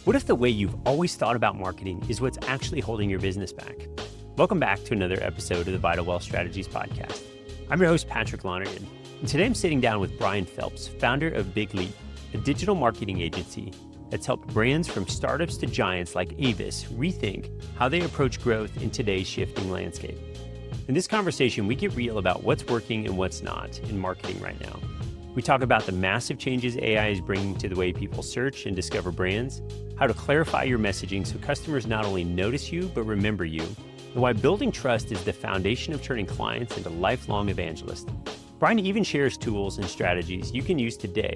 What if the way you've always thought about marketing is what's actually holding your business back? Welcome back to another episode of the Vital Wealth Strategies podcast. I'm your host, Patrick Lonergan, and today I'm sitting down with Bryan Phelps, founder of Big Leap, a digital marketing agency that's helped brands from startups to giants like Avis rethink how they approach growth in today's shifting landscape. In this conversation, we get real about what's working and what's not in marketing right now. We talk about the massive changes AI is bringing to the way people search and discover brands, how to clarify your messaging so customers not only notice you, but remember you, and why building trust is the foundation of turning clients into lifelong evangelists. Bryan even shares tools and strategies you can use today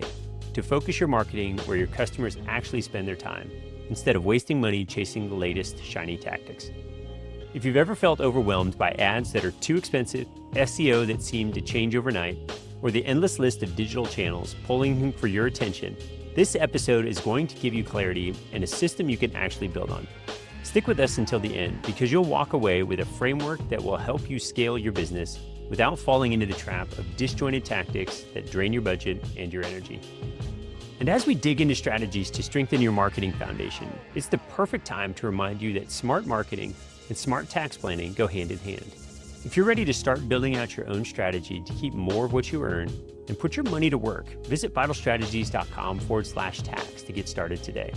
to focus your marketing where your customers actually spend their time, instead of wasting money chasing the latest shiny tactics. If you've ever felt overwhelmed by ads that are too expensive, SEO that seem to change overnight, or the endless list of digital channels pulling for your attention, this episode is going to give you clarity and a system you can actually build on. Stick with us until the end because you'll walk away with a framework that will help you scale your business without falling into the trap of disjointed tactics that drain your budget and your energy. And as we dig into strategies to strengthen your marketing foundation, it's the perfect time to remind you that smart marketing and smart tax planning go hand in hand. If you're ready to start building out your own strategy to keep more of what you earn and put your money to work, visit vitalstrategies.com/tax to get started today.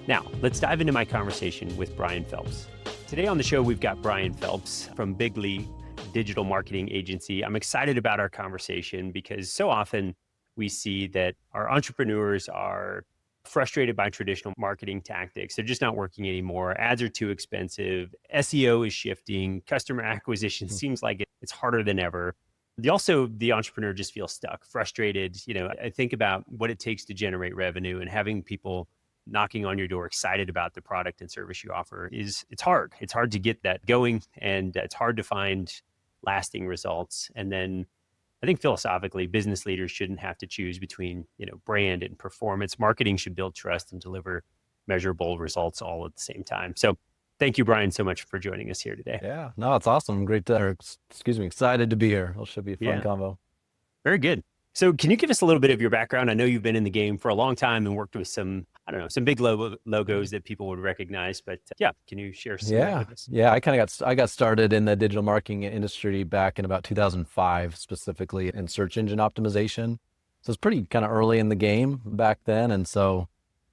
Now, let's dive into my conversation with Bryan Phelps. Today on the show, we've got Bryan Phelps from Big Leap Digital Marketing Agency. I'm excited about our conversation because so often we see that our entrepreneurs are frustrated by traditional marketing tactics. They're just not working anymore. Ads are too expensive. SEO is shifting. Customer acquisition seems like it's harder than ever. The entrepreneur just feels stuck, frustrated. I think about what it takes to generate revenue, and having people knocking on your door excited about the product and service you offer it's hard. It's hard to get that going, and it's hard to find lasting results. And then I think philosophically, business leaders shouldn't have to choose between, brand and performance. Marketing should build trust and deliver measurable results all at the same time. So thank you, Bryan, so much for joining us here today. Yeah, no, it's awesome. Excited to be here. It should be a fun convo. Very good. So can you give us a little bit of your background? I know you've been in the game for a long time and worked with some big logos that people would recognize, but can you share some of that with us? Yeah, I got started in the digital marketing industry back in about 2005, specifically in search engine optimization. So it's pretty kind of early in the game back then. And so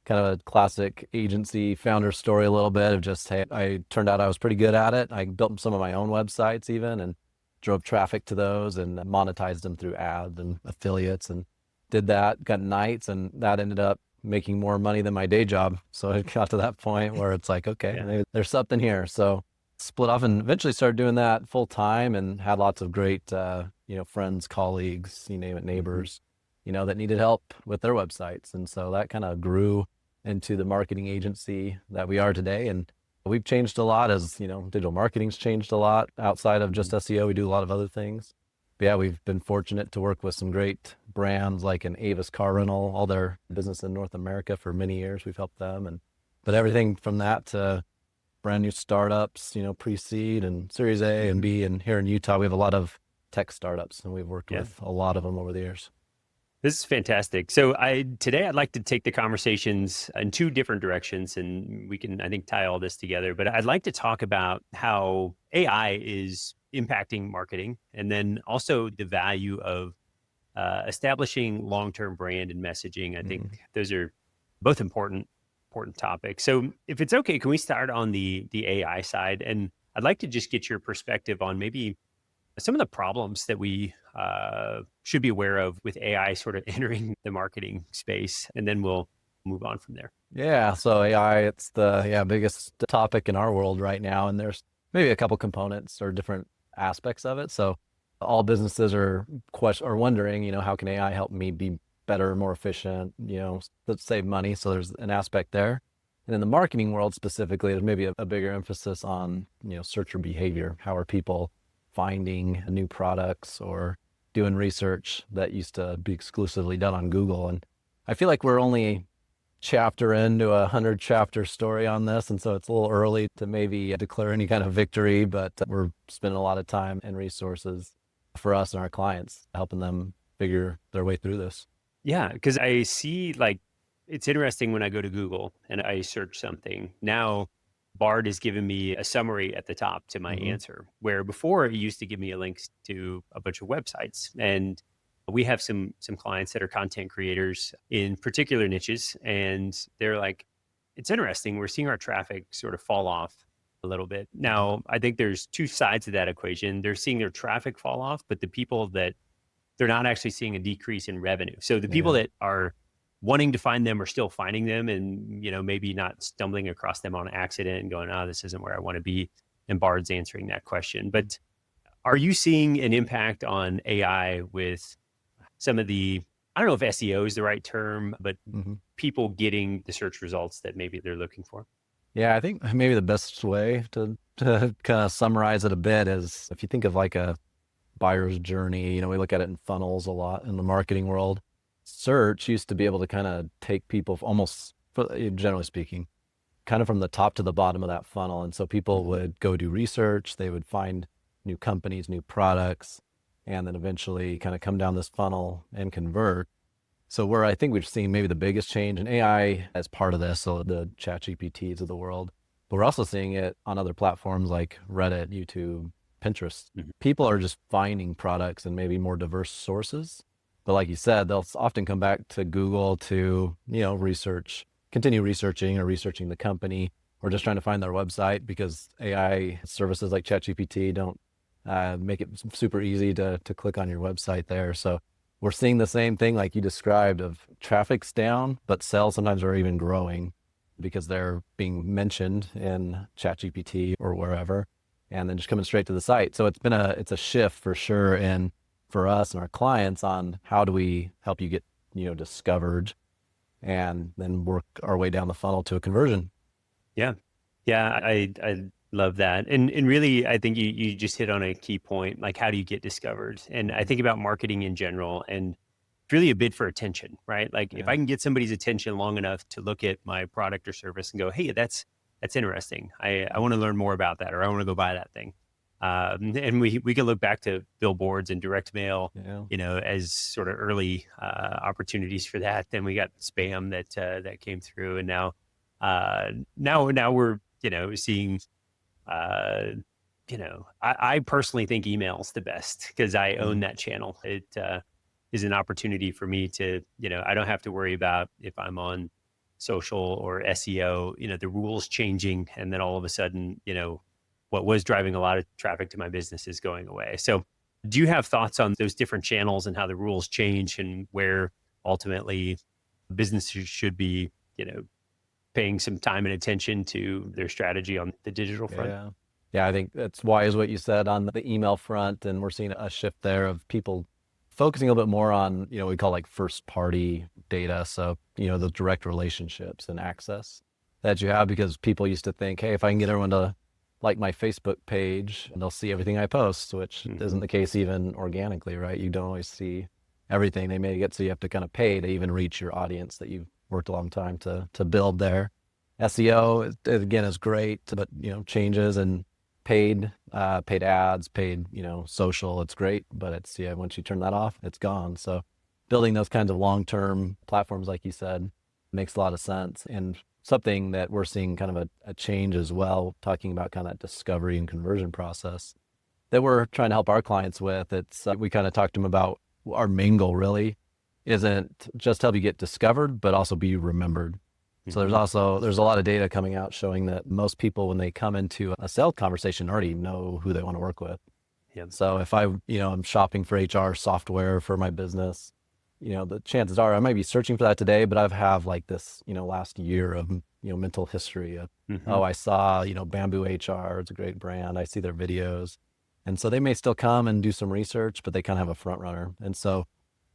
kind of a classic agency founder story a little bit of just, hey, I turned out I was pretty good at it. I built some of my own websites even and drove traffic to those and monetized them through ads and affiliates and did that, got nights, and that ended up making more money than my day job. So it got to that point where it's like, okay, maybe there's something here. So split off and eventually started doing that full time and had lots of great, friends, colleagues, you name it, neighbors, that needed help with their websites. And so that kind of grew into the marketing agency that we are today. And we've changed a lot as, digital marketing's changed a lot outside of just SEO. We do a lot of other things. But yeah, we've been fortunate to work with some great brands like an Avis car rental, all their business in North America for many years. We've helped them. But everything from that to brand new startups, pre-seed and Series A and B. And here in Utah, we have a lot of tech startups, and we've worked with a lot of them over the years. This is fantastic. So today I'd like to take the conversations in two different directions, and we can, I think, tie all this together. But I'd like to talk about how AI is impacting marketing, and then also the value of establishing long-term brand and messaging. I think those are both important topics. So if it's okay, can we start on the AI side? And I'd like to just get your perspective on maybe some of the problems that we should be aware of with AI sort of entering the marketing space, and then we'll move on from there. Yeah, so AI, it's the biggest topic in our world right now, and there's maybe a couple components or different aspects of it. So all businesses are wondering, how can AI help me be better, more efficient, let's save money. So there's an aspect there. And in the marketing world specifically, there's maybe a bigger emphasis on, searcher behavior. How are people finding new products or doing research that used to be exclusively done on Google? And I feel like we're only chapter into a 100-chapter story on this, and so it's a little early to maybe declare any kind of victory, but we're spending a lot of time and resources for us and our clients, helping them figure their way through this. Yeah, because I see it's interesting when I go to Google and I search something. Now, Bard is giving me a summary at the top to my Hmm. answer, where before it used to give me a links to a bunch of websites. And we have some clients that are content creators in particular niches, and they're like, it's interesting. We're seeing our traffic sort of fall off a little bit. Now, I think there's two sides of that equation. They're seeing their traffic fall off, but the people that they're not actually seeing a decrease in revenue. So the people Yeah. that are wanting to find them are still finding them, and maybe not stumbling across them on accident and going, oh, this isn't where I want to be. And Bard's answering that question. But are you seeing an impact on AI with some of the, I don't know if SEO is the right term, but Hmm. people getting the search results that maybe they're looking for? Yeah, I think maybe the best way to kind of summarize it a bit is if you think of like a buyer's journey, we look at it in funnels a lot in the marketing world. Search used to be able to kind of take people almost, generally speaking, kind of from the top to the bottom of that funnel. And so people Mhm. would go do research, they would find new companies, new products, and then eventually kind of come down this funnel and convert. So where I think we've seen maybe the biggest change in AI as part of this, so the chat GPTs of the world, but we're also seeing it on other platforms like Reddit, YouTube, Pinterest. Mhm. People are just finding products in maybe more diverse sources. But like you said, they'll often come back to Google to, research, continue researching or researching the company or just trying to find their website because AI services like ChatGPT don't make it super easy to click on your website there. So we're seeing the same thing like you described of traffic's down, but sales sometimes are even growing because they're being mentioned in ChatGPT or wherever, and then just coming straight to the site. So it's a shift for sure. And for us and our clients on how do we help you get, discovered and then work our way down the funnel to a conversion. Yeah. Yeah, I love that. And really I think you just hit on a key point, like how do you get discovered? And I Mhm. think about marketing in general, and it's really a bid for attention, right? Like if I Yeah. can get somebody's attention long enough to look at my product or service and go, hey, that's interesting. I want to learn more about that, or I want to go buy that thing. And we can look back to billboards and direct mail, Yeah. as sort of early opportunities for that. Then we got spam that came through, and now we're seeing uh I personally think email's the best because I own Mhm. that channel. It is an opportunity for me to, I don't have to worry about if I'm on social or SEO, the rules changing, and then all of a sudden, what was driving a lot of traffic to my business is going away. So do you have thoughts on those different channels and how the rules change and where ultimately businesses should be, paying some time and attention to their strategy on the digital front? Yeah. Yeah, I think that's wise what you said on the email front. And we're seeing a shift there of people focusing a little bit more on, we call like first party data. So, the direct relationships and access that you have because people used to think, hey, if I can get everyone to like my Facebook page, they'll see everything I post, which isn't Hmm. the case even organically, right? You don't always see everything they may get. So you have to kind of pay to even reach your audience that you've worked a long time to build there. SEO again is great, but changes and paid ads, paid social. It's great, but it's once you turn that off, it's gone. So building those kinds of long term platforms, like you said, makes a lot of sense and something that we're seeing kind of a change as well. Talking about kind of that discovery and conversion process that we're trying to help our clients with. It's we kind of talked to them about our main goal really isn't just help you get discovered, but also be remembered. So Hmm. there's a lot of data coming out showing that most people when they come into a sales conversation already know who they want to work with. Yeah. So if I'm shopping for HR software for my business, the chances are I might be searching for that today, but I've have like this, last year of, mental history of, Hmm. oh, I saw, Bamboo HR, it's a great brand. I see their videos. And so they may still come and do some research, but they kind of have a front runner. And so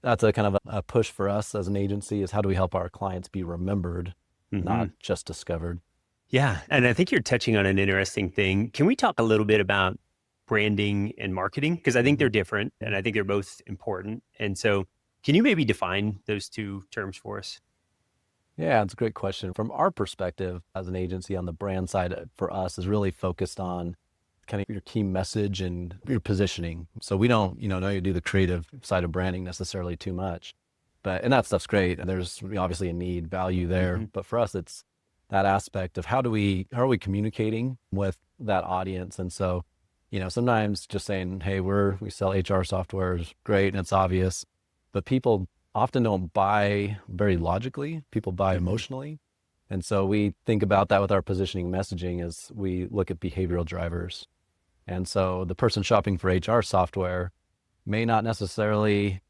that's a kind of a push for us as an agency is how do we help our clients be remembered, not Hmm. just discovered. Yeah. And I think you're touching on an interesting thing. Can we talk a little bit about branding and marketing? Because I think they're Mhm. different and I think they're both important. And so can you maybe define those two terms for us? Yeah, it's a great question. From our perspective as an agency on the brand side for us is really focused on kind of your key message and your positioning. So we don't, know you do the creative side of branding necessarily too much. and that stuff's great. There's obviously a need, value there. Hmm. But for us, it's that aspect of how are we communicating with that audience? And so, sometimes just saying, hey, we sell HR software is great and it's obvious, but people often don't buy very logically. People buy Hmm. emotionally. And so we think about that with our positioning messaging as we look at behavioral drivers. And so the person shopping for HR software may not necessarily,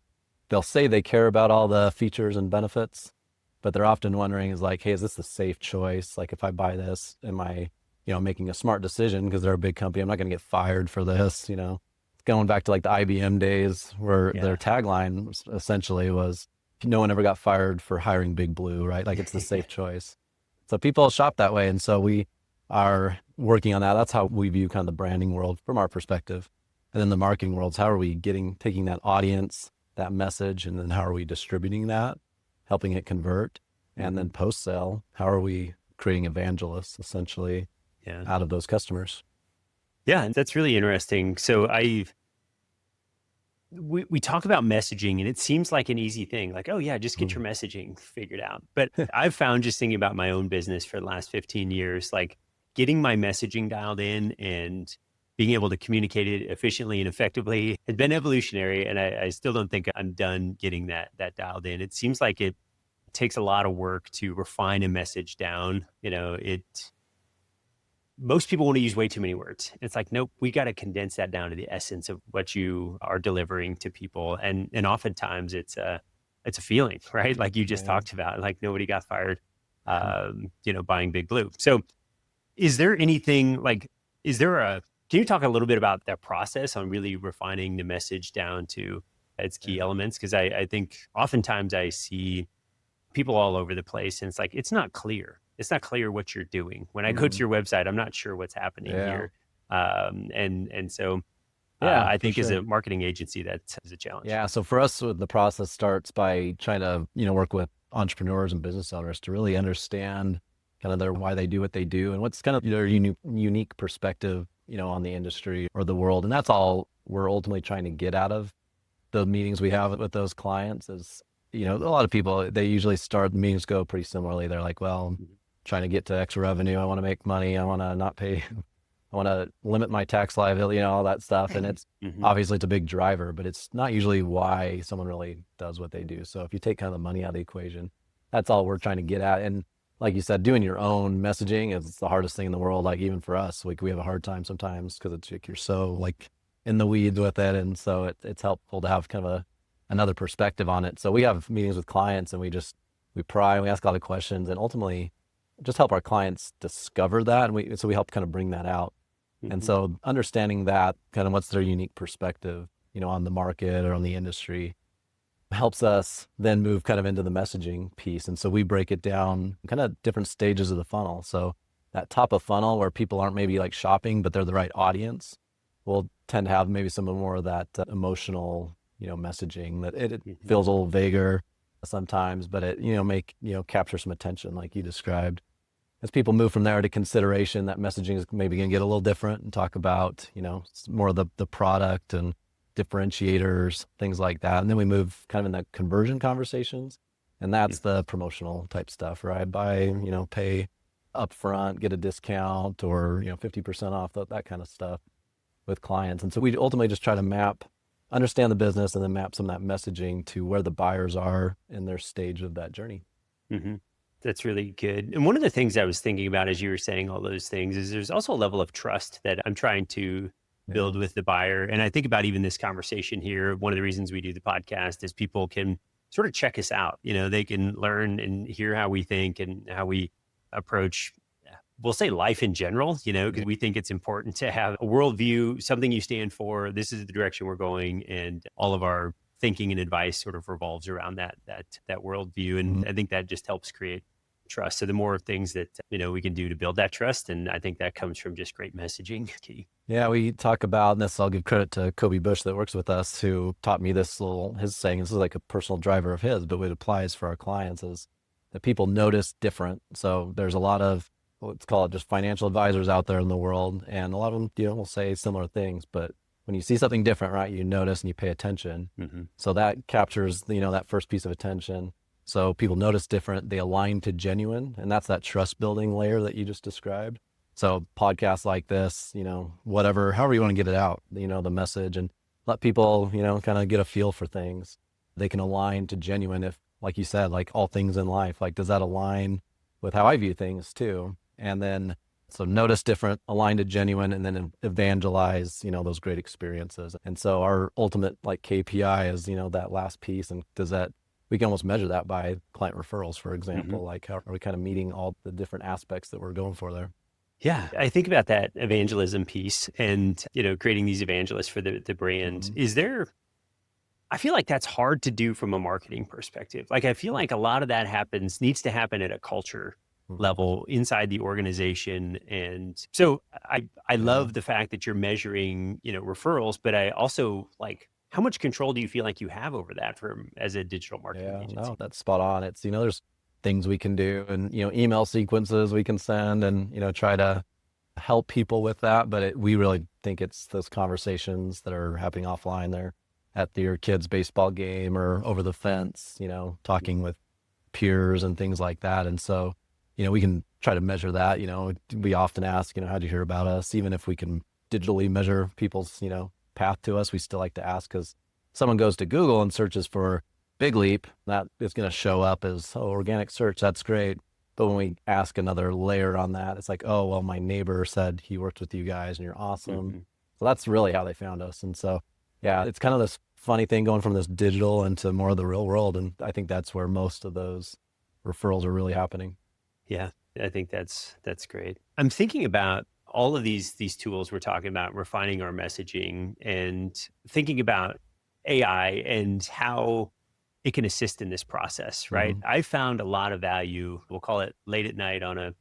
they'll say they care about all the features and benefits, but they're often wondering is like, hey, is this a safe choice? Like if I buy this, am I, making a smart decision because they're a big company? I'm not going to get fired for this, Going back to like the IBM days where their Yeah. tagline essentially was, no one ever got fired for hiring Big Blue, right? Like it's the safe choice. So people shop that way. And so we are working on that. That's how we view kind of the branding world from our perspective. And then the marketing world is how are we taking that audience, that message, and then how are we distributing that, helping it convert? And Hmm. then post sale, how are we creating evangelists essentially Yeah. out of those customers? Yeah. And that's really interesting. So we talk about messaging and it seems like an easy thing, like, oh yeah, just get your Mhm. messaging figured out. But I've found, just thinking about my own business for the last 15 years, like getting my messaging dialed in and being able to communicate it efficiently and effectively has been evolutionary. And I still don't think I'm done getting that dialed in. It seems like it takes a lot of work to refine a message down. Most people want to use way too many words. It's like, nope, we got to condense that down to the essence of what you are delivering to people. And oftentimes it's a feeling, right? Like you just Yeah. talked about, like nobody got fired, buying Big Blue. So is there anything like, is there a, can you talk a little bit about that process on really refining the message down to its key Yeah. elements? Because I think oftentimes I see people all over the place and it's like it's not clear, what you're doing. When I go to Mhm. your website, I'm not sure what's happening Yeah. here. And so Yeah, I for think as a sure. marketing agency that is a challenge. Yeah. So for us, the process starts by trying to, work with entrepreneurs and business owners to really understand kind of why they do what they do and what's kind of their unique perspective, on the industry or the world. And that's all we're ultimately trying to get out of the meetings we have with those clients is, a lot of people, they usually start, the meetings go pretty similarly. They're like, well, Mhm. trying to get to extra revenue. I want to make money. I want to not pay. I want to limit my tax liability, all that stuff. And it's Mhm. obviously it's a big driver, but it's not usually why someone really does what they do. So if you take kind of the money out of the equation, that's all we're trying to get at. And like you said, doing your own messaging is the hardest thing in the world. Like even for us, like we have a hard time sometimes because it's like you're so like in the weeds with it. And so it's helpful to have kind of another perspective on it. So we have meetings with clients and we pry and we ask a lot of questions and ultimately just help our clients discover that. And so we help kind of bring that out. And Mhm. so understanding that kind of what's their unique perspective, on the market or on the industry helps us then move kind of into the messaging piece. And so we break it down kind of different stages of the funnel. So that top of funnel where people aren't maybe like shopping, but they're the right audience, will tend to have maybe some more of that emotional, messaging that it Mhm. feels a little vaguer sometimes, but it, capture some attention like you described. As people move from there to consideration, that messaging is maybe going to get a little different and talk about, more of the product and differentiators, things like that. And then we move kind of in the conversion conversations. And that's Mhm. the promotional type stuff, right? Buy, pay upfront, get a discount or, 50% off, that kind of stuff with clients. And so we ultimately just try to understand the business and then map some of that messaging to where the buyers are in their stage of that journey. Mhm. That's really good. And one of the things I was thinking about as you were saying all those things is there's also a level of trust that I'm trying to Yeah. build with the buyer. And I think about even this conversation here. One of the reasons we do the podcast is people can sort of check us out. They can learn and hear how we think and how we approach, we'll say, life in general, because Yeah. we think it's important to have a worldview, something you stand for. This is the direction we're going. And all of our thinking and advice sort of revolves around that worldview. Mhm. And I think that just helps create trust. So the more things that we can do to build that trust, and I think that comes from just great messaging. Key. Yeah, we talk about, and this I'll give credit to Kobe Bush that works with us, who taught me his saying, this is like a personal driver of his, but it applies for our clients, is that people notice different. So there's a lot of, let's call it just financial advisors out there in the world, and a lot of them, will say similar things, but when you see something different, right, you notice and you pay attention. So that captures, that first piece of attention. So people notice different, they align to genuine, and that's that trust building layer that you just described. So podcasts like this, whatever, however you want to get it out, the message, and let people, kind of get a feel for things. They can align to genuine if, like you said, like all things in life, like does that align with how I view things too? And then, so notice different, align to genuine, and then evangelize, those great experiences. And so our ultimate like KPI is, that last piece. And we can almost measure that by client referrals, for example, like how are we kind of meeting all the different aspects that we're going for there? Yeah, I think about that evangelism piece and, creating these evangelists for the brand. I feel like that's hard to do from a marketing perspective. Like, I feel like a lot of that needs to happen at a culture level inside the organization. And so I love the fact that you're measuring, referrals, but I also like, how much control do you feel like you have over that as a digital marketing agency? No, that's spot on. It's, there's things we can do and, email sequences we can send and, try to help people with that. But we really think it's those conversations that are happening offline there at your kid's baseball game or over the fence, talking with peers and things like that. And so, we can try to measure that. We often ask, how'd you hear about us? Even if we can digitally measure people's, path to us, we still like to ask, because someone goes to Google and searches for Big Leap, that is going to show up as, organic search. That's great. But when we ask another layer on that, it's like, oh, well, my neighbor said he worked with you guys and you're awesome. So that's really how they found us. And so, yeah, it's kind of this funny thing going from this digital into more of the real world. And I think that's where most of those referrals are really happening. Yeah, I think that's great. I'm thinking about all of these tools we're talking about, refining our messaging and thinking about AI and how it can assist in this process, right? I found a lot of value, we'll call it late at night on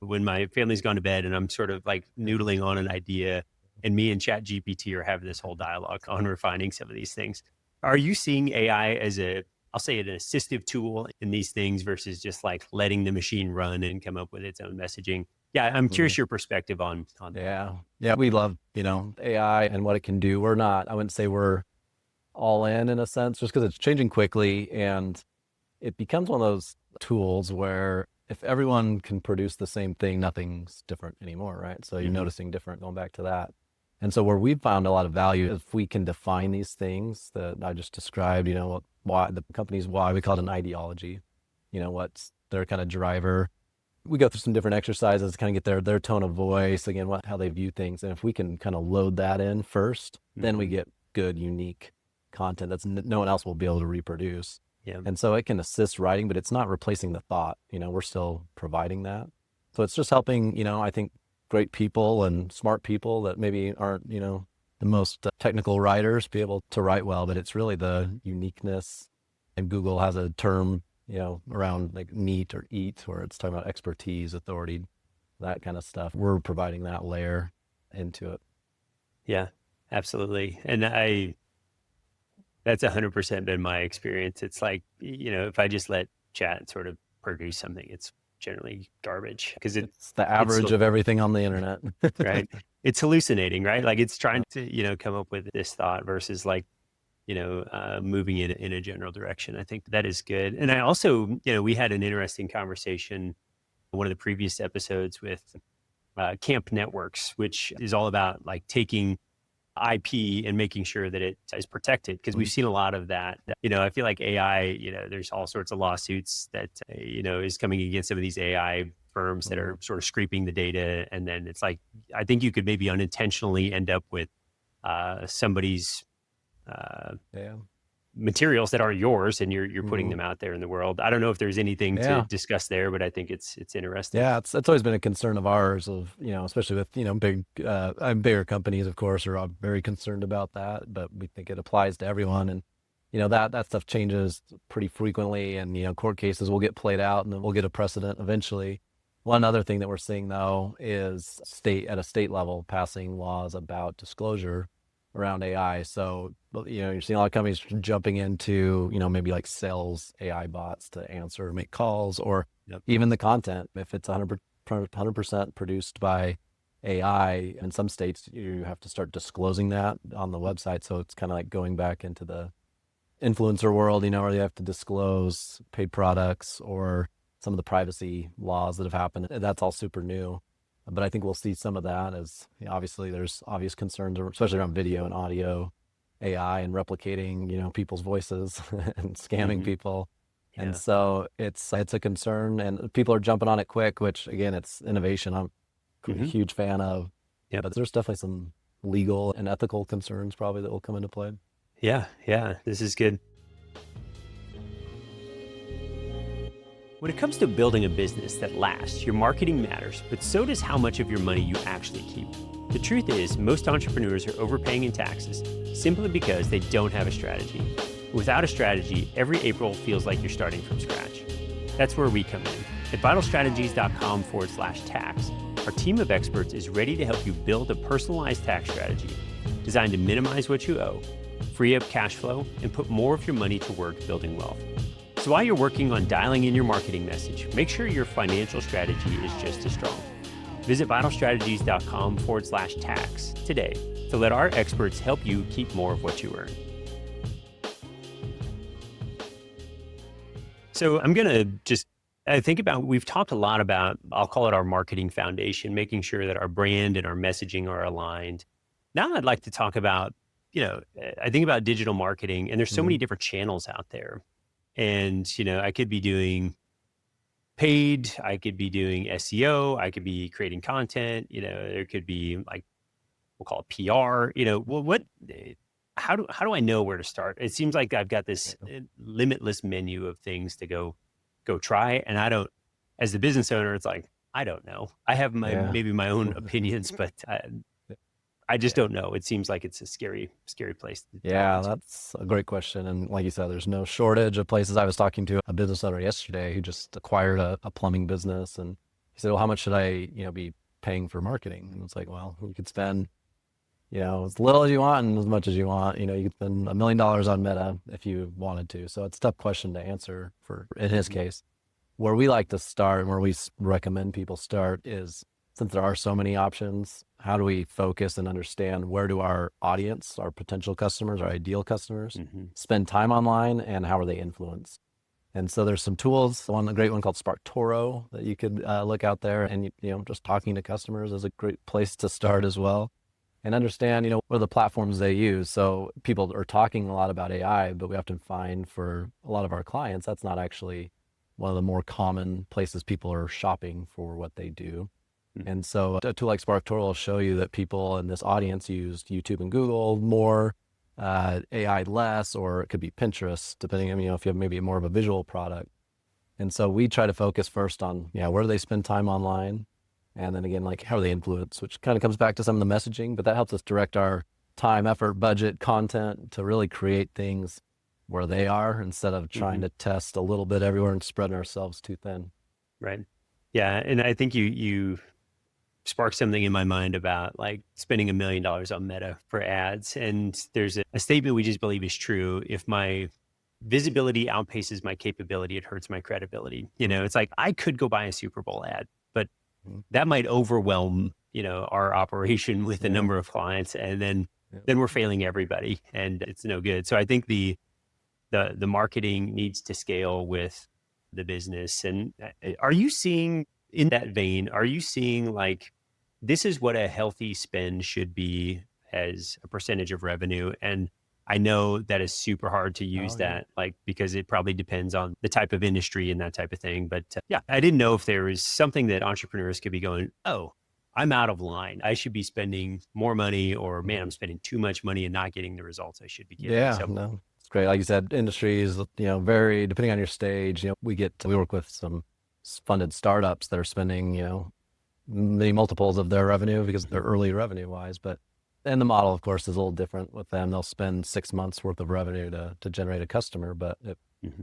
when my family's gone to bed and I'm sort of like noodling on an idea, and me and Chat GPT are having this whole dialogue on refining some of these things. Are you seeing AI as I'll say an assistive tool in these things versus just like letting the machine run and come up with its own messaging? Yeah, I'm curious your perspective on that. Yeah, we love, AI and what it can do. I wouldn't say we're all in a sense, just because it's changing quickly, and it becomes one of those tools where if everyone can produce the same thing, nothing's different anymore, right? So you're noticing different, going back to that. And so where we've found a lot of value, if we can define these things that I just described, why the company's why, we call it an ideology, what's their kind of driver. We go through some different exercises to kind of get their tone of voice, again, how they view things. And if we can kind of load that in first, then we get good, unique content that's no one else will be able to reproduce. Yeah. And so it can assist writing, but it's not replacing the thought. We're still providing that. So it's just helping, I think, great people and smart people that maybe aren't, the most technical writers be able to write well, but it's really the uniqueness. And Google has a term, around like NEAT or EAT, where it's talking about expertise, authority, that kind of stuff. We're providing that layer into it. Yeah, absolutely. And that's 100% been my experience. It's like, if I just let chat sort of produce something, it's generally garbage because it's the average of everything on the internet. Right. It's hallucinating, right? Like it's trying to, come up with this thought versus like, moving it in a general direction. I think that is good. And I also, we had an interesting conversation, one of the previous episodes with Camp Networks, which is all about like taking IP and making sure that it is protected, because we've seen a lot of that. I feel like AI, there's all sorts of lawsuits that, is coming against some of these AI firms that are sort of scraping the data. And then it's like, I think you could maybe unintentionally end up with somebody's materials that are yours, and you're putting them out there in the world. I don't know if there's anything to discuss there, but I think it's interesting. Yeah, it's always been a concern of ours, of especially with bigger companies, of course, are very concerned about that. But we think it applies to everyone, and that stuff changes pretty frequently, and court cases will get played out, and then we'll get a precedent eventually. One other thing that we're seeing though is at a state level passing laws about disclosure around AI. So, you're seeing a lot of companies jumping into, maybe like sales AI bots to answer or make calls, or even the content. If it's 100% produced by, AI. In some states, you have to start disclosing that on the website. So it's kind of like going back into the influencer world, where you have to disclose paid products or some of the privacy laws that have happened. That's all super new. But I think we'll see some of that as obviously there's obvious concerns, especially around video and audio, AI and replicating, people's voices and scamming people. And Yeah. so it's a concern and people are jumping on it quick, which again, it's innovation. I'm a hmm huge fan of, Yep. but there's definitely some legal and ethical concerns probably that will come into play. Yeah. Yeah. This is good. When it comes to building a business that lasts, your marketing matters, but so does how much of your money you actually keep. The truth is, most entrepreneurs are overpaying in taxes simply because they don't have a strategy. Without a strategy, every April feels like you're starting from scratch. That's where we come in. At vitalstrategies.com/tax, our team of experts is ready to help you build a personalized tax strategy designed to minimize what you owe, free up cash flow, and put more of your money to work building wealth. So while you're working on dialing in your marketing message, make sure your financial strategy is just as strong. Visit vitalstrategies.com/tax today to let our experts help you keep more of what you earn. So I'm going to we've talked a lot about, I'll call it our marketing foundation, making sure that our brand and our messaging are aligned. Now I'd like to talk about, I think about digital marketing, and there's so many different channels out there. And, I could be doing paid, I could be doing SEO, I could be creating content, there could be like, we'll call it PR, how do I know where to start? It seems like I've got this limitless menu of things to go try. And as the business owner, it's like, I don't know. I have maybe my own opinions, but I just don't know. It seems like it's a scary place to Yeah, into. that's a great question. And like you said, there's no shortage of places. I was talking to a business owner yesterday who just acquired a plumbing business. And he said, well, how much should I, be paying for marketing? And it's like, well, you could spend, as little as you want and as much as you want. You could spend $1 million on Meta if you wanted to. So it's a tough question to answer in his case. Where we like to start and where we recommend people start is, since there are so many options, how do we focus and understand where do our audience, our potential customers, our ideal customers spend time online, and how are they influenced? And so there's some tools, a great one called SparkToro that you could look out there, and just talking to customers is a great place to start as well, and understand what are the platforms they use. So people are talking a lot about AI, but we often find for a lot of our clients that's not actually one of the more common places people are shopping for what they do. And so a tool like SparkToro will show you that people in this audience used YouTube and Google more, AI less, or it could be Pinterest, depending on, if you have maybe more of a visual product. And so we try to focus first on, where do they spend time online? And then again, like how are they influenced, which kind of comes back to some of the messaging, but that helps us direct our time, effort, budget, content to really create things where they are instead of trying to test a little bit everywhere and spreading ourselves too thin. Right. Yeah. And I think you sparked something in my mind about like spending $1 million on Meta for ads. And there's a statement we just believe is true. If my visibility outpaces my capability, it hurts my credibility. It's like I could go buy a Super Bowl ad, but that might overwhelm, our operation with a number of clients. And then we're failing everybody and it's no good. So I think the marketing needs to scale with the business. And are you seeing, in that vein, like, this is what a healthy spend should be as a percentage of revenue? And I know that is super hard to use that, like, because it probably depends on the type of industry and that type of thing. But I didn't know if there was something that entrepreneurs could be going, oh, I'm out of line. I should be spending more money, or man, I'm spending too much money and not getting the results I should be getting. Yeah, no, it's great. Like you said, industries, vary depending on your stage. We work with some funded startups that are spending, many multiples of their revenue because they're early revenue wise. And the model, of course, is a little different with them. They'll spend 6 months worth of revenue to generate a customer, but it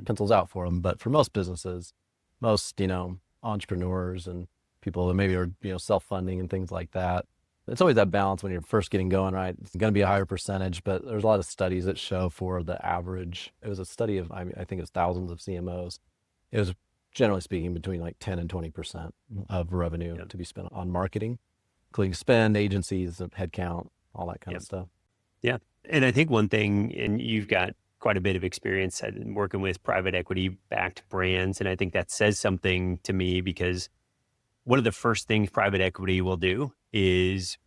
pencils out for them. But for most businesses, most, entrepreneurs and people that maybe are, self-funding and things like that, it's always that balance when you're first getting going, right? It's going to be a higher percentage, but there's a lot of studies that show for the average. It was a study of, I think it was thousands of CMOs. It was generally speaking between like 10 and 20% of revenue to be spent on marketing. including spend, agencies, and headcount, all that kind Yep. of stuff. Yeah. And I think one thing, and you've got quite a bit of experience in working with private equity backed brands. And I think that says something to me because one of the first things private equity will do is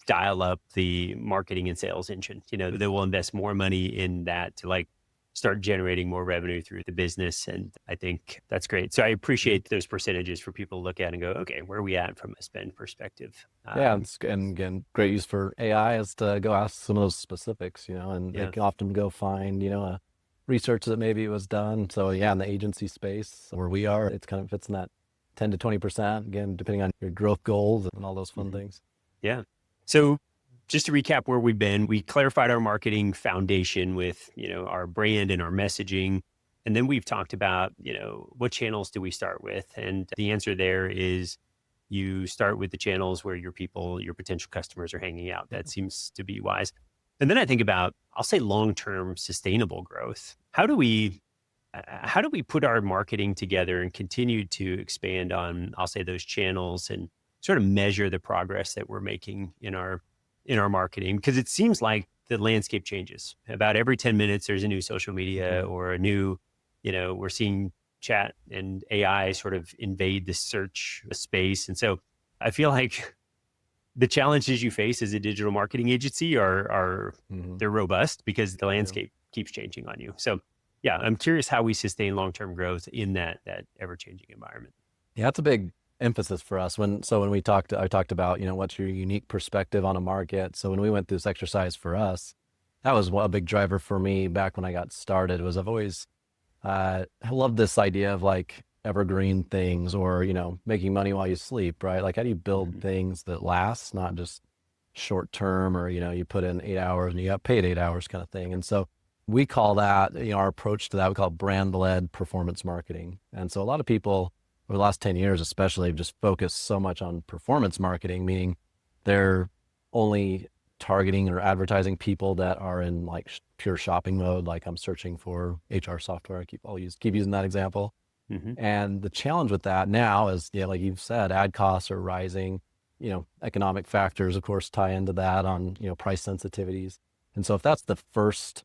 dial up the marketing and sales engine. They will invest more money in that to like start generating more revenue through the business. And I think that's great. So I appreciate those percentages for people to look at and go, okay, where are we at from a spend perspective? Yeah, and again, great use for AI is to go ask some of those specifics, and they Yeah. can often go find, a research that maybe was done. So yeah, in the agency space where we are, it's kind of fits in that 10 to 20%, again, depending on your growth goals and all those fun things. Yeah. So just to recap where we've been, we clarified our marketing foundation with, our brand and our messaging. And then we've talked about, what channels do we start with? And the answer there is you start with the channels where your people, your potential customers are hanging out. That seems to be wise. And then I think about, I'll say long-term sustainable growth. How do we put our marketing together and continue to expand on, I'll say, those channels and sort of measure the progress that we're making in our marketing? Because it seems like the landscape changes. About every 10 minutes, there's a new social media or a new, we're seeing chat and AI sort of invade the search space. And so I feel like the challenges you face as a digital marketing agency are they're robust because the landscape keeps changing on you. So yeah, I'm curious how we sustain long-term growth in that ever-changing environment. Yeah, that's a big emphasis for us. When I talked about, what's your unique perspective on a market. So when we went through this exercise for us, that was a big driver for me back when I got started. Was I've always I love this idea of like evergreen things, or making money while you sleep, right? Like, how do you build things that last, not just short term, or you put in 8 hours and you got paid 8 hours kind of thing. And so we call that, our approach to that, we call it brand-led performance marketing. And so a lot of people over the last 10 years especially have just focused so much on performance marketing, meaning they're only targeting or advertising people that are in like pure shopping mode. Like, I'm searching for HR software. I keep using that example. And the challenge with that now is, like you've said, ad costs are rising. Economic factors, of course, tie into that on, price sensitivities. And so if that's the first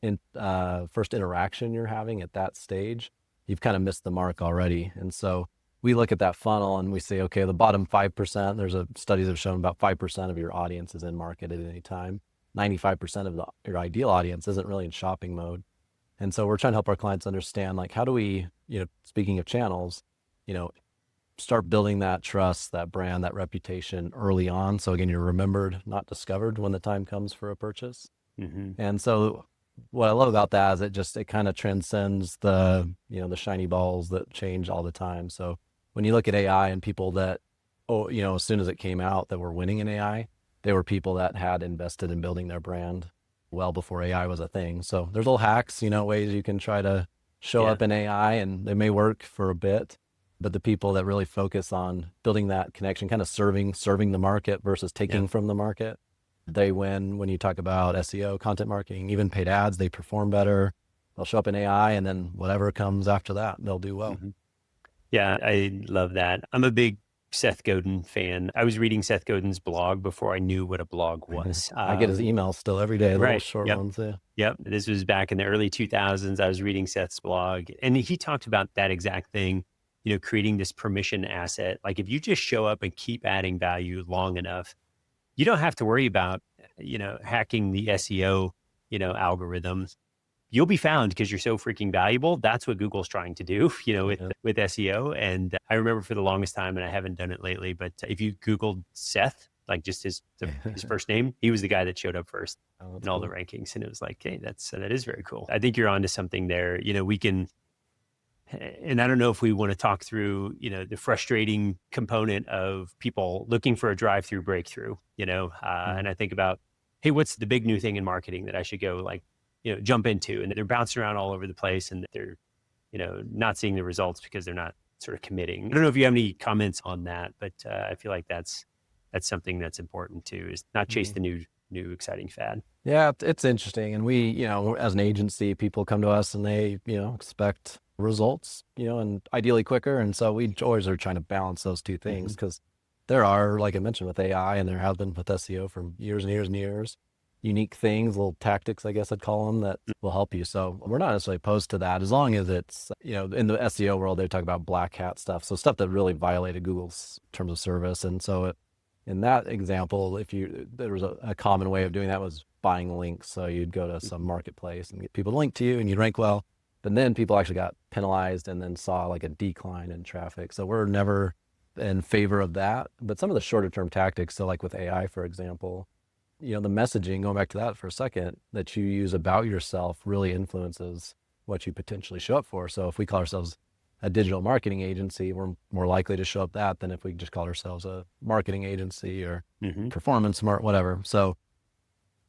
interaction you're having at that stage, you've kind of missed the mark already. And so we look at that funnel and we say, okay, the bottom 5%, there's studies have shown about 5% of your audience is in market at any time. 95% of your ideal audience isn't really in shopping mode. And so we're trying to help our clients understand, like, how do we, speaking of channels, start building that trust, that brand, that reputation early on. So again, you're remembered, not discovered when the time comes for a purchase. And so what I love about that is it kind of transcends the shiny balls that change all the time. So when you look at AI and people that, as soon as it came out that were winning in AI, they were people that had invested in building their brand well before AI was a thing. So there's little hacks, ways you can try to show up in AI, and they may work for a bit, but the people that really focus on building that connection, kind of serving the market versus taking from the market, they win. When you talk about SEO, content marketing, even paid ads, they perform better. They'll show up in AI, and then whatever comes after that, they'll do well. Yeah, I love that. I'm a big Seth Godin fan. I was reading Seth Godin's blog before I knew what a blog was. I get his emails still every day, little short ones. Yeah. Yep. This was back in the early 2000s. I was reading Seth's blog, and he talked about that exact thing, creating this permission asset. Like, if you just show up and keep adding value long enough, you don't have to worry about, hacking the SEO, algorithms. You'll be found because you're so freaking valuable. That's what Google's trying to do, with SEO. And I remember for the longest time, and I haven't done it lately, but if you Googled Seth, like just his first name, he was the guy that showed up first in all the rankings. And it was like, hey, that is very cool. I think you're onto something there. We can, and I don't know if we want to talk through, the frustrating component of people looking for a drive-through breakthrough, and I think about, hey, what's the big new thing in marketing that I should go jump into? And they're bouncing around all over the place, and they're, not seeing the results because they're not sort of committing. I don't know if you have any comments on that, but I feel like that's something that's important too, is not chase the new exciting fad. Yeah, it's interesting. And we, as an agency, people come to us and they, expect results, and ideally quicker. And so we always are trying to balance those two things, because there are, like I mentioned, with AI, and there have been with SEO for years and years and years, unique things, little tactics, I guess I'd call them, that will help you. So we're not necessarily opposed to that, as long as it's, in the SEO world, they talk about black hat stuff. So stuff that really violated Google's terms of service. And so in that example, there was a common way of doing that was buying links. So you'd go to some marketplace and get people to link to you and you'd rank well, but then people actually got penalized and then saw like a decline in traffic. So we're never in favor of that. But some of the shorter term tactics, so like with AI, for example, the messaging, going back to that for a second, that you use about yourself really influences what you potentially show up for. So if we call ourselves a digital marketing agency, we're more likely to show up that than if we just call ourselves a marketing agency or performance smart, whatever. So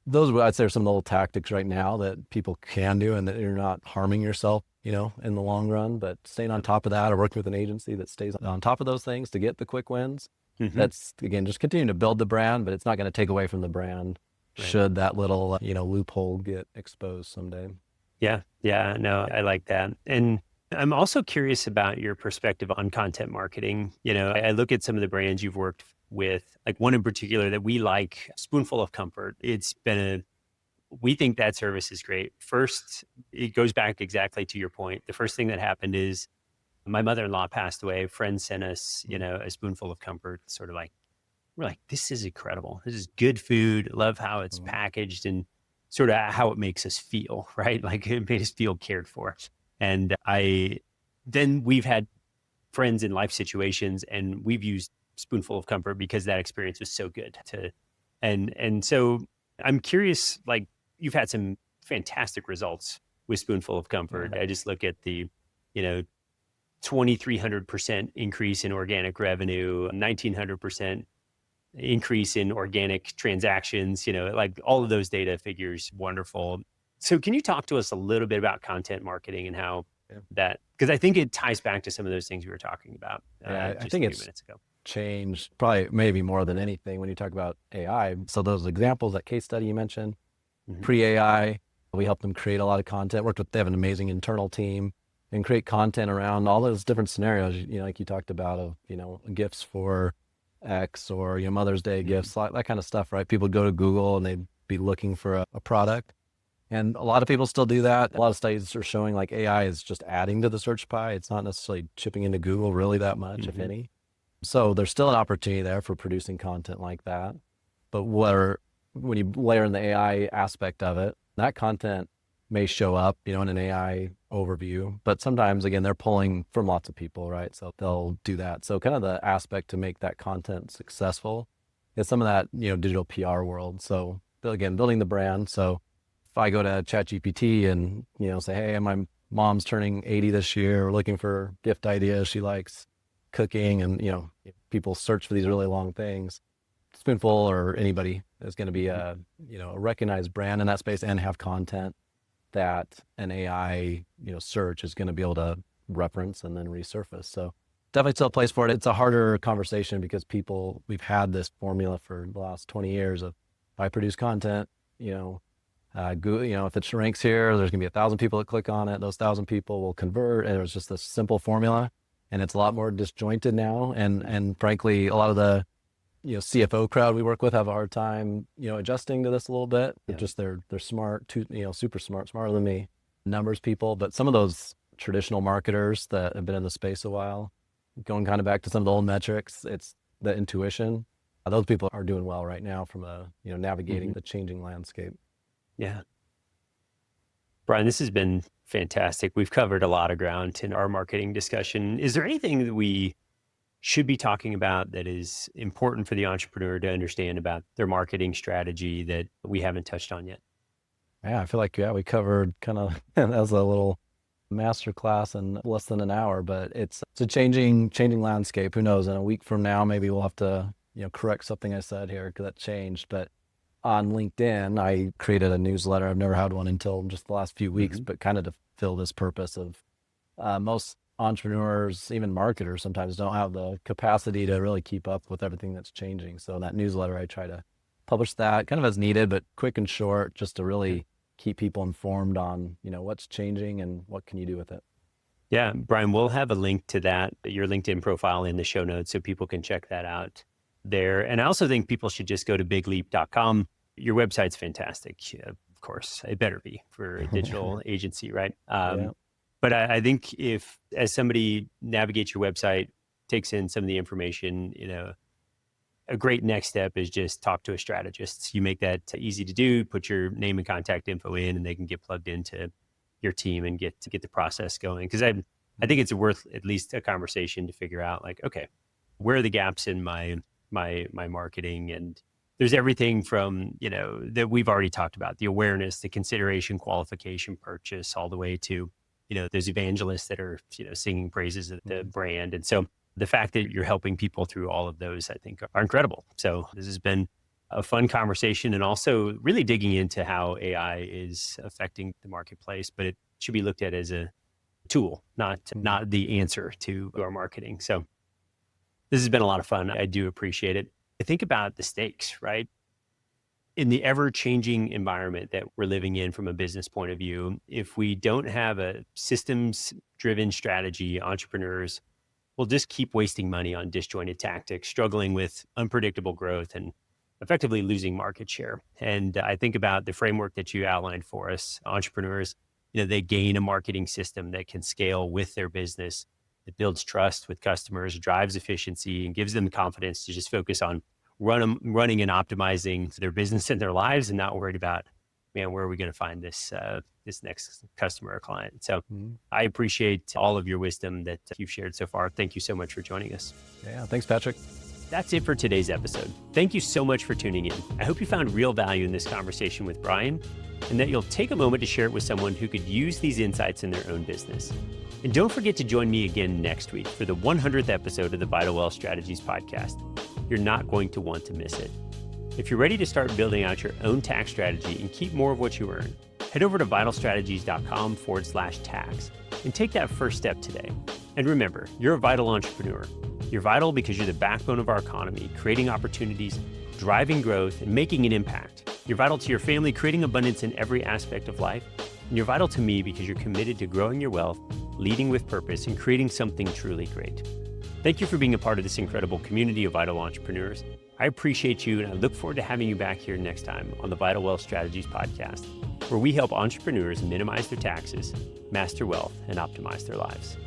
those, I'd say, are some of the little tactics right now that people can do, and that you're not harming yourself, in the long run, but staying on top of that, or working with an agency that stays on top of those things to get the quick wins. That's, again, just continuing to build the brand, but it's not going to take away from the brand should that little, loophole get exposed someday. Yeah. No, I like that. And I'm also curious about your perspective on content marketing. I look at some of the brands you've worked with, like one in particular that we like, Spoonful of Comfort. We think that service is great. First, it goes back exactly to your point. The first thing that happened is my mother-in-law passed away. A friend sent us, a Spoonful of Comfort, sort of like, we're like, this is incredible. This is good food. Love how it's packaged and sort of how it makes us feel, right? Like it made us feel cared for. And then we've had friends in life situations and we've used Spoonful of Comfort because that experience was so good and so I'm curious, like you've had some fantastic results with Spoonful of Comfort. I just look at the, 2,300% increase in organic revenue, 1,900% increase in organic transactions, like all of those data figures, wonderful. So can you talk to us a little bit about content marketing and how that, because I think it ties back to some of those things we were talking about I just think a few it's minutes ago. Changed probably maybe more than anything when you talk about AI. So those examples, that case study you mentioned, pre-AI, we helped them create a lot of content, they have an amazing internal team, and create content around all those different scenarios, like you talked about of, gifts for X or, Mother's Day gifts, that kind of stuff, right? People go to Google and they'd be looking for a product. And a lot of people still do that. A lot of studies are showing like AI is just adding to the search pie. It's not necessarily chipping into Google really that much, if any. So there's still an opportunity there for producing content like that. But when you layer in the AI aspect of it, that content may show up, in an AI overview, but sometimes, again, they're pulling from lots of people, right? So they'll do that. So kind of the aspect to make that content successful is some of that, digital PR world. So again, building the brand. So if I go to ChatGPT and, say, hey, my mom's turning 80 this year, we're looking for gift ideas. She likes cooking, and, people search for these really long things. Spoonful or anybody is going to be a recognized brand in that space and have content that an AI, search is going to be able to reference and then resurface. So definitely still a place for it. It's a harder conversation because we've had this formula for the last 20 years of, if I produce content, Google, if it ranks here, there's gonna be 1,000 people that click on it. Those 1,000 people will convert, and it was just this simple formula. And it's a lot more disjointed now. And frankly, a lot of the CFO crowd we work with have a hard time, adjusting to this a little bit. Just they're smart, super smart, smarter than me, numbers people. But some of those traditional marketers that have been in the space a while, going kind of back to some of the old metrics, it's the intuition. Those people are doing well right now from navigating the changing landscape. Yeah. Bryan, this has been fantastic. We've covered a lot of ground in our marketing discussion. Is there anything that we should be talking about that is important for the entrepreneur to understand about their marketing strategy that we haven't touched on yet? Yeah, I feel like, we covered kind of as a little masterclass in less than an hour, but it's a changing landscape. Who knows? In a week from now, maybe we'll have to, correct something I said here because that changed. But on LinkedIn, I created a newsletter. I've never had one until just the last few weeks, but kind of to fill this purpose of most entrepreneurs, even marketers, sometimes don't have the capacity to really keep up with everything that's changing. So in that newsletter, I try to publish that kind of as needed, but quick and short, just to really keep people informed on, what's changing and what can you do with it. Yeah, Bryan, we'll have a link to that, your LinkedIn profile, in the show notes so people can check that out. there. And I also think people should just go to bigleap.com. Your website's fantastic. Of course, it better be for a digital agency, right? Yeah. But I think if, as somebody navigates your website, takes in some of the information, a great next step is just talk to a strategist. You make that easy to do, put your name and contact info in, and they can get plugged into your team and get the process going. Because I think it's worth at least a conversation to figure out, like, okay, where are the gaps in my marketing? And there's everything from, that we've already talked about, the awareness, the consideration, qualification, purchase, all the way to, those evangelists that are, singing praises of the brand. And so the fact that you're helping people through all of those, I think, are incredible. So this has been a fun conversation, and also really digging into how AI is affecting the marketplace, but it should be looked at as a tool, not the answer to our marketing. So this has been a lot of fun. I do appreciate it. I think about the stakes, right? In the ever-changing environment that we're living in from a business point of view, if we don't have a systems-driven strategy, entrepreneurs will just keep wasting money on disjointed tactics, struggling with unpredictable growth and effectively losing market share. And I think about the framework that you outlined for us. Entrepreneurs, they gain a marketing system that can scale with their business. It builds trust with customers, drives efficiency, and gives them the confidence to just focus on running and optimizing their business and their lives, and not worried about, man, where are we going to find this next customer or client? So I appreciate all of your wisdom that you've shared so far. Thank you so much for joining us. Yeah, thanks, Patrick. That's it for today's episode. Thank you so much for tuning in. I hope you found real value in this conversation with Bryan, and that you'll take a moment to share it with someone who could use these insights in their own business. And don't forget to join me again next week for the 100th episode of the Vital Wealth Strategies podcast. You're not going to want to miss it. If you're ready to start building out your own tax strategy and keep more of what you earn, head over to vitalstrategies.com/tax and take that first step today. And remember, you're a vital entrepreneur. You're vital because you're the backbone of our economy, creating opportunities, driving growth, and making an impact. You're vital to your family, creating abundance in every aspect of life. And you're vital to me because you're committed to growing your wealth, leading with purpose, and creating something truly great. Thank you for being a part of this incredible community of vital entrepreneurs. I appreciate you, and I look forward to having you back here next time on the Vital Wealth Strategies podcast, where we help entrepreneurs minimize their taxes, master wealth, and optimize their lives.